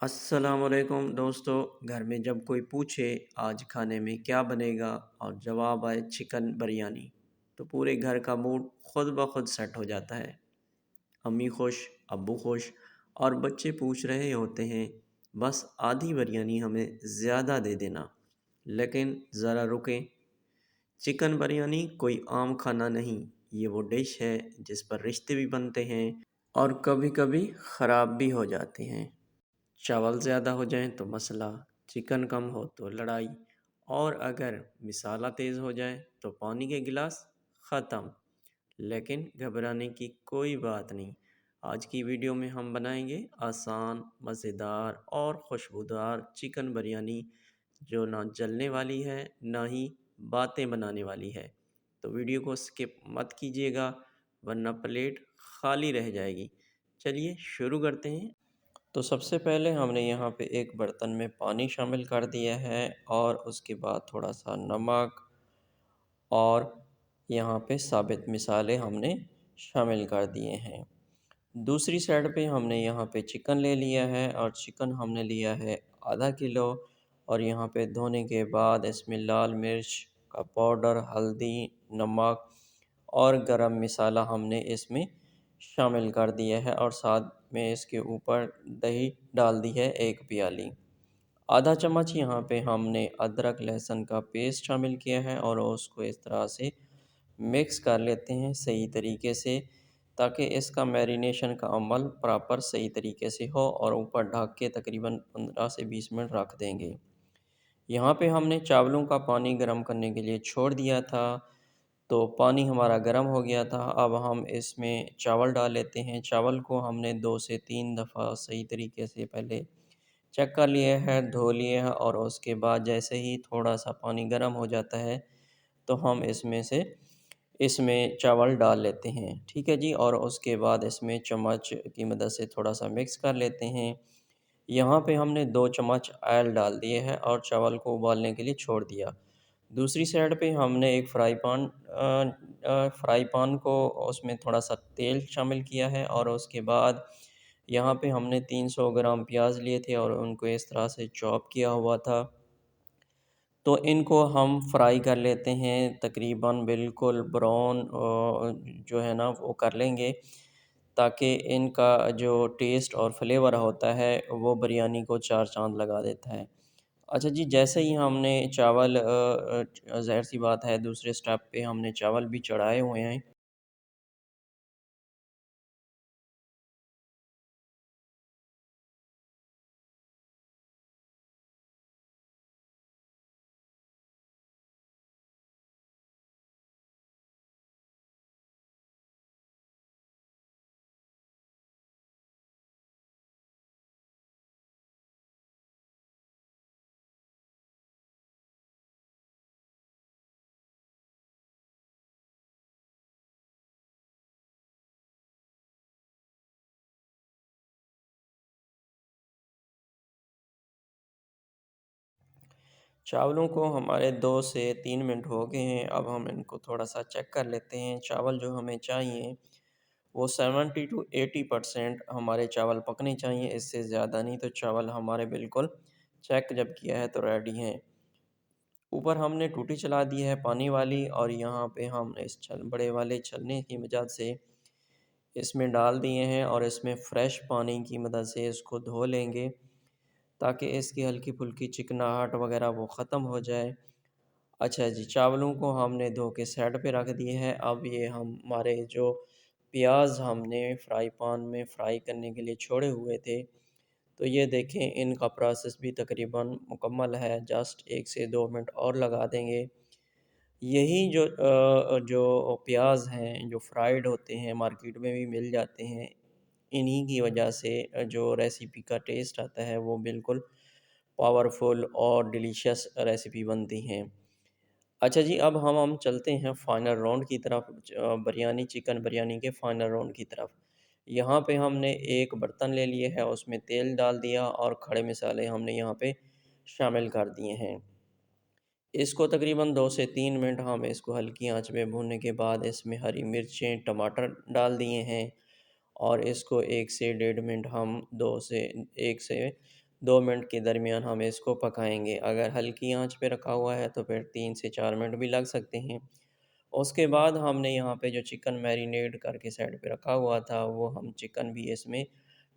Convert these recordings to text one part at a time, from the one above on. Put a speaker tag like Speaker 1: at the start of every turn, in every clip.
Speaker 1: अस्सलामुअलैकुम दोस्तों। घर में जब कोई पूछे आज खाने में क्या बनेगा और जवाब आए चिकन बिरयानी, तो पूरे घर का मूड खुद ब खुद सेट हो जाता है। अम्मी खुश, अब्बू खुश और बच्चे पूछ रहे होते हैं, बस आधी बिरयानी हमें ज़्यादा दे देना। लेकिन ज़रा रुकें, चिकन बिरयानी कोई आम खाना नहीं। ये वो डिश है जिस पर रिश्ते भी बनते हैं और कभी-कभी ख़राब भी हो जाते हैं। चावल ज़्यादा हो जाएं तो मसला, चिकन कम हो तो लड़ाई, और अगर मिसाला तेज़ हो जाए तो पानी के गिलास ख़त्म। लेकिन घबराने की कोई बात नहीं। आज की वीडियो में हम बनाएंगे आसान, मज़ेदार और खुशबूदार चिकन बिरयानी, जो ना जलने वाली है ना ही बातें बनाने वाली है। तो वीडियो को स्किप मत कीजिएगा, वरना प्लेट खाली रह जाएगी। चलिए शुरू करते हैं। तो सबसे पहले हमने यहाँ पे एक बर्तन में पानी शामिल कर दिया है और उसके बाद थोड़ा सा नमक और यहाँ पे साबित मिसाले हमने शामिल कर दिए हैं। दूसरी साइड पे हमने यहाँ पे चिकन ले लिया है और चिकन हमने लिया है आधा किलो। और यहाँ पे धोने के बाद इसमें लाल मिर्च का पाउडर, हल्दी, नमक और गरम मसाला हमने इसमें शामिल कर दिया है और साथ में इसके ऊपर दही डाल दी है 1 प्याली। आधा चम्मच यहाँ पे हमने अदरक लहसुन का पेस्ट शामिल किया है और उसको इस तरह से मिक्स कर लेते हैं सही तरीके से, ताकि इसका मैरिनेशन का अमल प्रॉपर सही तरीके से हो, और ऊपर ढक के तकरीबन 15 से 20 मिनट रख देंगे। यहाँ पे हमने चावलों का पानी गर्म करने के लिए छोड़ दिया था, तो पानी हमारा गर्म हो गया था। अब हम इसमें चावल डाल लेते हैं। चावल को हमने 2 से 3 दफ़ा सही तरीके से पहले चेक कर लिए है, धो लिए हैं, और उसके बाद जैसे ही थोड़ा-सा पानी गर्म हो जाता है, तो हम इसमें चावल डाल लेते हैं, ठीक है जी। और उसके बाद इसमें चम्मच की मदद से थोड़ा-सा मिक्स कर लेते हैं। यहाँ पे हमने 2 चम्मच ऑयल डाल दिए हैं और चावल को उबालने के लिए छोड़ दिया। दूसरी साइड पे हमने एक फ्राई पान को उसमें थोड़ा-सा तेल शामिल किया है और उसके बाद यहाँ पे हमने 300 ग्राम प्याज़ लिए थे और उनको इस तरह से चॉप किया हुआ था। तो इनको हम फ्राई कर लेते हैं, तकरीबन बिल्कुल ब्राउन जो है ना वो कर लेंगे, ताकि इनका जो टेस्ट और फ्लेवर होता है वो बिरयानी को चार चाँद लगा देता है। अच्छा जी, जैसे ही हमने चावल ज़ाहिर-सी बात है दूसरे स्टेप पे हमने चावल भी चढ़ाए हुए हैं। चावलों को हमारे 2 से 3 मिनट हो गए हैं। अब हम इनको थोड़ा-सा चेक कर लेते हैं। चावल जो हमें चाहिए वो 70 टू 80% हमारे चावल पकने चाहिए, इससे ज़्यादा नहीं, तो चावल हमारे बिल्कुल चेक जब किया है तो रेडी हैं। ऊपर हमने टूटी चला दी है पानी वाली, और यहाँ पे हम इस बड़े वाले छलनी की मदद से इसमें डाल दिए हैं और इसमें फ्रेश पानी की मदद से इसको धो लेंगे, ताकि इसकी हल्की-फुल्की चिकनाहट वगैरह वो ख़त्म हो जाए। अच्छा जी, चावलों को हमने धो के साइड पे रख दिए हैं। अब ये हमारे जो प्याज़ हमने फ्राई पैन में फ्राई करने के लिए छोड़े हुए थे, तो ये देखें इनका प्रोसेस भी तकरीबन मुकम्मल है। जस्ट 1 से 2 मिनट और लगा देंगे। यही जो प्याज़ हैं, जो फ्राइड होते हैं, मार्केट में भी मिल जाते हैं। इन्हीं की वजह से जो रेसिपी का टेस्ट आता है वो बिल्कुल पावरफुल और डिलीशियस रेसिपी बनती हैं। अच्छा जी, अब हम चलते हैं फाइनल राउंड की तरफ, बिरयानी, चिकन बिरयानी के फाइनल राउंड की तरफ। यहाँ पे हमने एक बर्तन ले लिए है, उसमें तेल डाल दिया और खड़े मसाले हमने यहाँ पे शामिल कर दिए हैं। इसको तकरीबन 2 से 3 मिनट हम इसको हल्की आंच में भूनने के बाद इसमें हरी मिर्चें, टमाटर डाल दिए हैं और इसको 1 से डेढ़ मिनट हम 2 से 1 से 2 मिनट के दरमियान हम इसको पकाएँगे। अगर हल्की आँच पे रखा हुआ है तो फिर 3 से 4 मिनट भी लग सकते हैं। उसके बाद हमने यहाँ पे जो चिकन मैरिनेट करके साइड पे रखा हुआ था, वो हम चिकन भी इसमें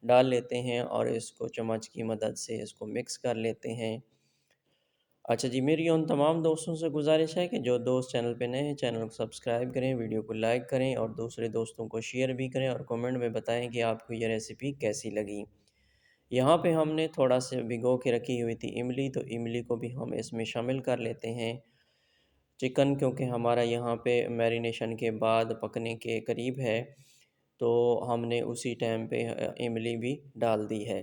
Speaker 1: डाल लेते हैं और इसको चम्मच की मदद से इसको मिक्स कर लेते हैं। अच्छा जी, मेरी उन तमाम दोस्तों से गुज़ारिश है कि जो दोस्त चैनल पे नए हैं, चैनल को सब्सक्राइब करें, वीडियो को लाइक करें और दूसरे दोस्तों को शेयर भी करें और कमेंट में बताएँ कि आपको ये रेसिपी कैसी लगी। यहाँ पे हमने थोड़ा-सा भिगो के रखी हुई थी इमली, तो इमली को भी हम इसमें शामिल कर लेते हैं। चिकन क्योंकि हमारा यहाँ पे मैरिनेशन के बाद पकने के करीब है, तो हमने उसी टाइम पे इमली भी डाल दी है।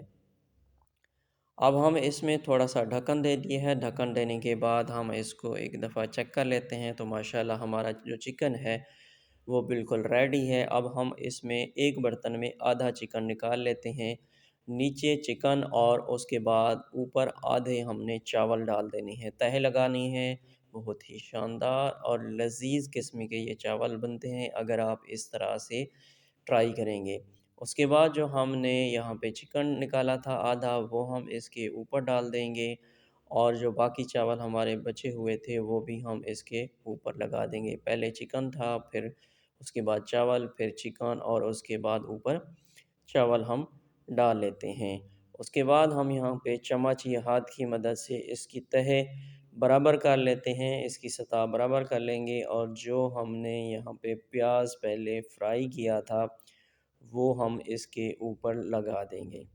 Speaker 1: अब हम इसमें थोड़ा-सा ढक्कन दे दिए हैं, ढक्कन देने के बाद हम इसको एक दफ़ा चेक कर लेते हैं, तो माशाल्लाह हमारा जो चिकन है, वो बिल्कुल रेडी है। अब हम इसमें एक बर्तन में आधा चिकन निकाल लेते हैं, नीचे चिकन और उसके बाद ऊपर आधे हमने चावल डाल देने हैं, तह लगानी है। बहुत ही शानदार और लज़ीज़ किस्म के ये चावल बनते हैं, अगर आप इस तरह से ट्राई करेंगे। उसके बाद जो हमने यहाँ पे चिकन निकाला था आधा, वो हम इसके ऊपर डाल देंगे और जो बाकी चावल हमारे बचे हुए थे वो भी हम इसके ऊपर लगा देंगे। पहले चिकन था, फिर उसके बाद चावल, फिर चिकन और उसके बाद ऊपर चावल हम डाल लेते हैं। उसके बाद हम यहाँ पे चम्मच या हाथ की मदद से इसकी तह बराबर कर लेते हैं, इसकी सतह बराबर कर लेंगे और जो हमने यहाँ पे प्याज़ पहले फ्राई किया था, वो हम इसके ऊपर लगा देंगे।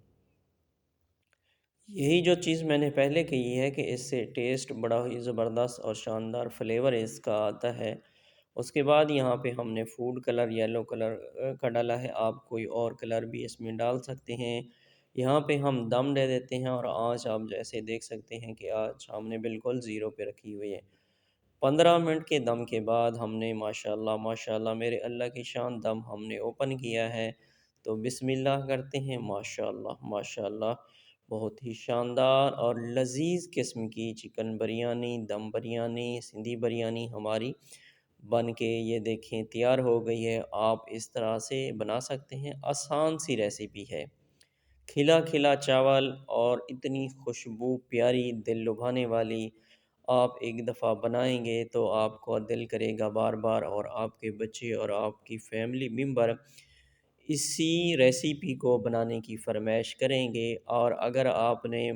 Speaker 1: यही जो चीज़ मैंने पहले कही है कि इससे टेस्ट बड़ा ही ज़बरदस्त और शानदार फ्लेवर इसका आता है। उसके बाद यहाँ पे हमने फूड कलर येलो कलर का डाला है, आप कोई और कलर भी इसमें डाल सकते हैं। यहाँ पे हम दम दे देते हैं और आँच आप जैसे देख सकते हैं कि आँच हमने बिल्कुल ज़ीरो पे रखी हुई है। 15 मिनट के दम के बाद हमने माशाल्लाह माशाल्लाह मेरे अल्लाह की शान दम हमने ओपन किया है, तो बिस्मिल्लाह करते हैं। माशाल्लाह माशाल्लाह बहुत ही शानदार और लज़ीज़ किस्म की चिकन बिरयानी, दम बिरयानी, सिंधी बिरयानी हमारी बन के ये देखें तैयार हो गई है। आप इस तरह से बना सकते हैं, आसान सी रेसिपी है। खिला-खिला चावल और इतनी खुशबू प्यारी दिल लुभाने वाली, आप एक दफ़ा बनाएँगे तो आपका दिल करेगा बार-बार और आपके बच्चे और आपकी फैमिली मेंबर इसी रेसिपी को बनाने की फ़रमाइश करेंगे। और अगर आपने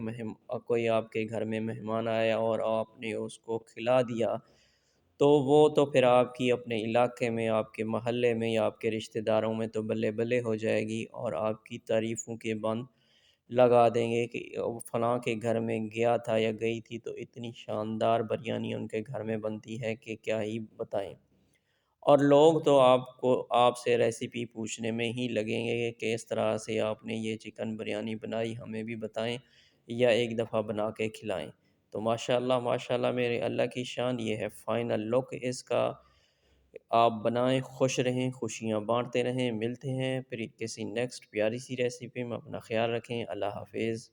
Speaker 1: कोई आपके घर में मेहमान आया और आपने उसको खिला दिया, तो वो तो फिर आपकी अपने इलाके में, आपके मोहल्ले में या आपके रिश्तेदारों में तो बल्ले-बल्ले हो जाएगी और आपकी तारीफ़ों के बंद लगा देंगे कि फलाँ के घर में गया था या गई थी तो इतनी शानदार बिरयानी उनके घर में बनती है कि क्या ही बताएँ। और लोग तो आपको आपसे रेसिपी पूछने में ही लगेंगे कि किस तरह से आपने ये चिकन बिरयानी बनाई, हमें भी बताएँ या एक दफ़ा बना के खिलाएँ। तो माशाअल्लाह माशाअल्लाह मेरे अल्लाह की शान, ये है फ़ाइनल लुक इसका। आप बनाएँ, खुश रहें, खुशियाँ बाँटते रहें। मिलते हैं फिर किसी नेक्स्ट प्यारी सी रेसिपी में, अपना ख़्याल रखें। अल्लाह हाफ़िज़।